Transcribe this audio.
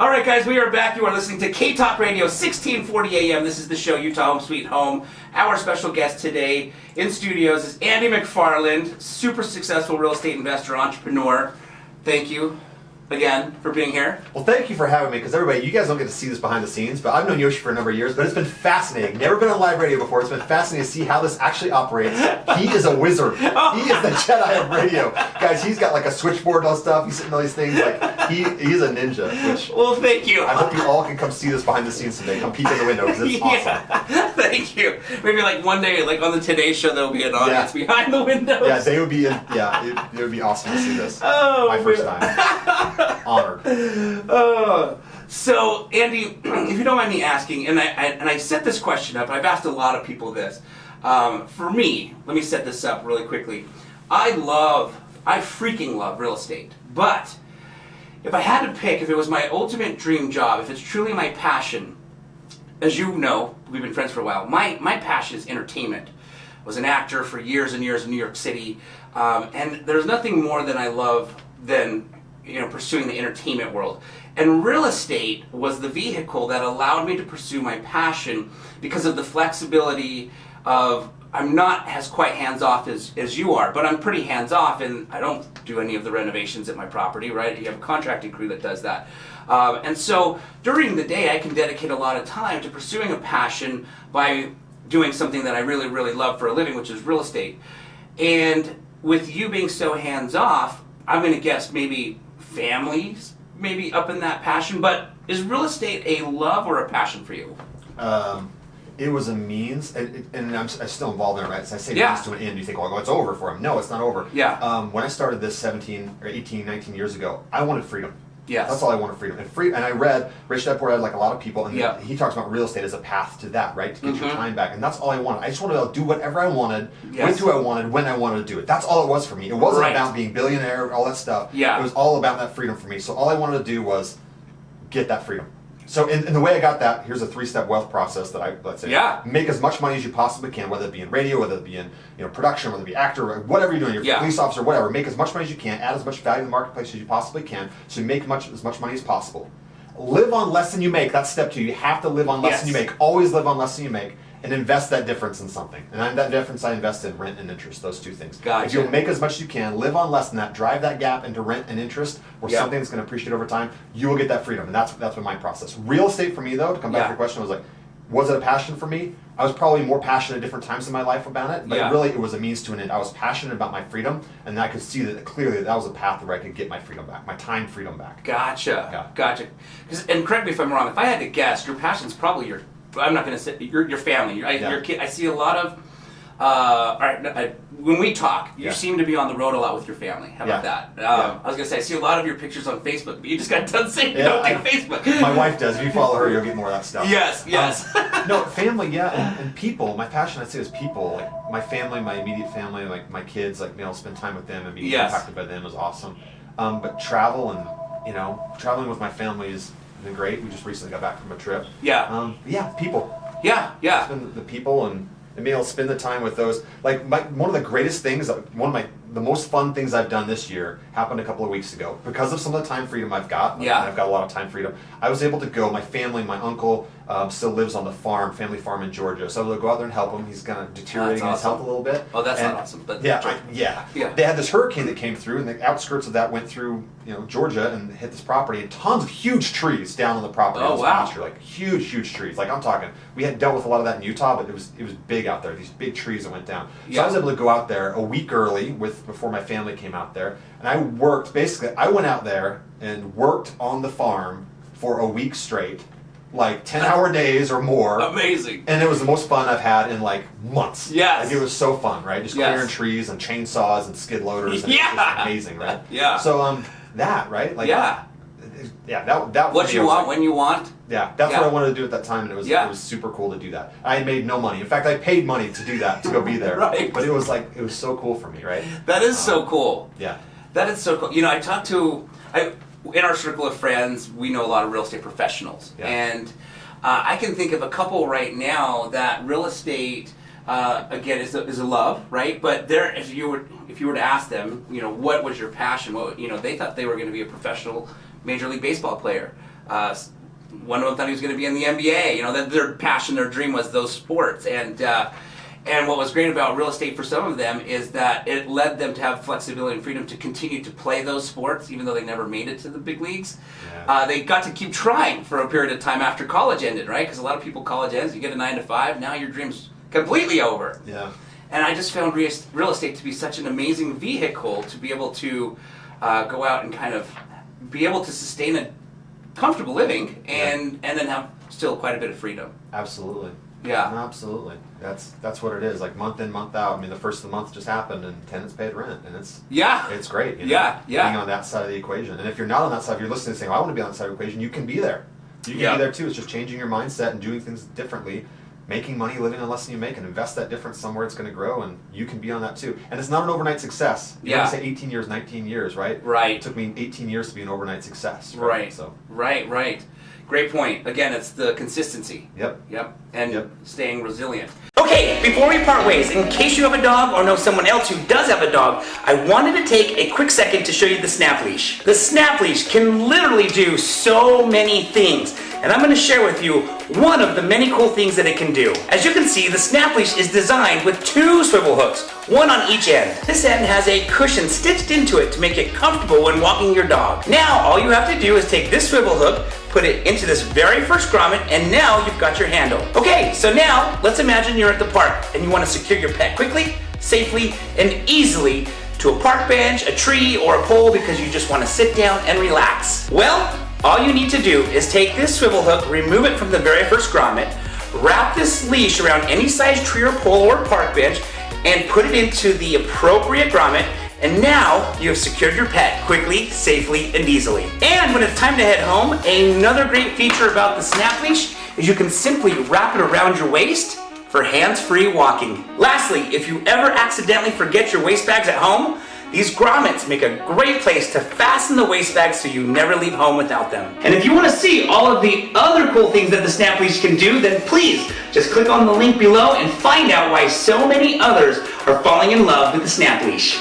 All right, guys, we are back. You are listening to K-Talk Radio, 1640 AM. This is the show, Utah Home Sweet Home. Our special guest today in studios is Andy McFarland, super successful real estate investor, entrepreneur. Thank you again for being here. Well, thank you for having me, because everybody, you guys don't get to see this behind the scenes, but I've known Yoshi for a number of years, but it's been fascinating. Never been on live radio before. It's been fascinating to see how this actually operates. He is a wizard. He is the Jedi of radio. Guys, he's got like a switchboard and all stuff. He's sitting on these things. Like, he's a ninja. Which well, thank you. I hope you all can come see this behind the scenes someday. Come peek in the window, because it's awesome. Thank you. Maybe like one day, like on the Today Show, there'll be an audience behind the windows. Yeah, they would be. It would be awesome to see this. Oh, my first time. Honored. So Andy, if you don't mind me asking, and I set this question up, I've asked a lot of people this. For me, let me set this up really quickly. I freaking love real estate, but if I had to pick, if it was my ultimate dream job, if it's truly my passion, as you know, we've been friends for a while, my passion is entertainment. I was an actor for years and years in New York City, and there's nothing more than I love than pursuing the entertainment world. And real estate was the vehicle that allowed me to pursue my passion because of the flexibility of, I'm not as quite hands-off as you are, but I'm pretty hands-off, and I don't do any of the renovations at my property, right? You have a contracting crew that does that. And so during the day, I can dedicate a lot of time to pursuing a passion by doing something that I really, really love for a living, which is real estate. And with you being so hands-off, I'm going to guess maybe families maybe up in that passion, but is real estate a love or a passion for you? It was a means, and I'm still involved in it, right? So I say Yeah. means to an end, you think, well, it's over for him. No, it's not over. Yeah. When I started this 17 or 18, 19 years ago, I wanted freedom. Yes. That's all I wanted, freedom. And I read, Rich Dad Poor Dad, like a lot of people, and Yeah. he talks about real estate as a path to that, right? To get your time back. And that's all I wanted. I just wanted to do whatever I wanted, Yes. with who I wanted, when I wanted to do it. That's all it was for me. It wasn't Right. about being billionaire, all that stuff. Yeah. It was all about that freedom for me. So all I wanted to do was get that freedom. So in the way I got that, here's a 3-step wealth process that let's say, Yeah. make as much money as you possibly can, whether it be in radio, whether it be in production, whether it be actor, whatever you're doing, you're a police officer, whatever. Make as much money as you can, add as much value to the marketplace as you possibly can, so you make as much money as possible. Live on less than you make. That's step 2. You have to live on less than you make. Always live on less than you make, and invest that difference in something. And that difference I invest in rent and interest, those 2 things. Gotcha. If you'll make as much as you can, live on less than that, drive that gap into rent and interest, or something that's going to appreciate over time, you will get that freedom. And that's been my process. Real estate for me, though, to come back to your question, was like, was it a passion for me? I was probably more passionate at different times in my life about it, but really it was a means to an end. I was passionate about my freedom, and I could see that clearly that was a path where I could get my freedom back, my time freedom back. Gotcha. Yeah. Gotcha. And correct me if I'm wrong, if I had to guess, your passion's probably I'm not going to say your family, your kid. I see a lot of, when we talk, you seem to be on the road a lot with your family. How about that? I was going to say, I see a lot of your pictures on Facebook, but you just got done saying you don't do Facebook. My wife does. If you follow her, you'll get more of that stuff. Yes, yes. No, family, and people. My passion, I'd say, is people. Like my family, my immediate family, like my kids, like spend time with them and being impacted by them is awesome. But travel and, traveling with my family has been great. We just recently got back from a trip. Yeah. People. Yeah. Spend the people and being able to spend the time with those. Like one of the greatest things, the most fun things I've done this year happened a couple of weeks ago. Because of some of the time freedom I've got, and I've got a lot of time freedom, I was able to go, my family, my uncle still lives on the family farm in Georgia, so I was able to go out there and help him. He's kind of deteriorating in his health a little bit. Oh, that's not awesome. But They had this hurricane that came through, and the outskirts of that went through Georgia and hit this property, and tons of huge trees down on the property. Oh, wow. Pasture, like huge trees. Like I'm talking, we had dealt with a lot of that in Utah, but it was big out there, these big trees that went down. So I was able to go out there a week early before my family came out there, and I went out there and worked on the farm for a week straight, like 10-hour days or more. Amazing. And it was the most fun I've had in like months. Yes. Like it was so fun, right? Just clearing trees and chainsaws and skid loaders. And it was just amazing, right? Yeah. So that, right? Like that what you want when you want. Yeah, that's what I wanted to do at that time, and it was super cool to do that. I made no money. In fact, I paid money to do that, to go be there. Right. But it was so cool for me, right? That is so cool. Yeah. That is so cool. I talked to, in our circle of friends, we know a lot of real estate professionals. Yeah. And I can think of a couple right now that real estate, again, is a love, right? But if you were to ask them, what was your passion? Well, they thought they were going to be a professional Major League Baseball player. One of them thought he was going to be in the NBA. You know, that their passion, their dream was those sports. And what was great about real estate for some of them is that it led them to have flexibility and freedom to continue to play those sports, even though they never made it to the big leagues. Yeah. They got to keep trying for a period of time after college ended, right? Because a lot of people, college ends, you get a 9 to 5, now your dream's completely over. Yeah. And I just found real estate to be such an amazing vehicle to be able to go out and kind of be able to sustain a comfortable living and then have still quite a bit of freedom. Absolutely. Yeah. No, absolutely. That's what it is. Like month in, month out. I mean, the first of the month just happened, and tenants paid rent, and it's great. You know, yeah. Being on that side of the equation, and if you're not on that side, if you're listening and saying, "I want to be on that side of the equation," you can be there. You can be there too. It's just changing your mindset and doing things differently, making money, living on less than you make, and invest that difference somewhere it's going to grow, and you can be on that too. And it's not an overnight success. You don't say 18 years, 19 years, right? Right. It took me 18 years to be an overnight success. Right. So. Right. Great point. Again, it's the consistency. Yep. And staying resilient. Okay, before we part ways, in case you have a dog or know someone else who does have a dog, I wanted to take a quick second to show you the snap leash. The snap leash can literally do so many things, and I'm going to share with you one of the many cool things that it can do. As you can see, the snap leash is designed with 2 swivel hooks, one on each end. This end has a cushion stitched into it to make it comfortable when walking your dog. Now, all you have to do is take this swivel hook, put it into this very first grommet, and now you've got your handle. Okay, so now let's imagine you're at the park and you want to secure your pet quickly, safely, and easily to a park bench, a tree, or a pole because you just want to sit down and relax. Well, all you need to do is take this swivel hook, remove it from the very first grommet, wrap this leash around any size tree or pole or park bench, and put it into the appropriate grommet, and now you have secured your pet quickly, safely, and easily. And when it's time to head home, another great feature about the snap leash is you can simply wrap it around your waist for hands-free walking. Lastly, if you ever accidentally forget your waist bags at home, these grommets make a great place to fasten the waist bags so you never leave home without them. And if you want to see all of the other cool things that the snap leash can do, then please just click on the link below and find out why so many others are falling in love with the snap leash.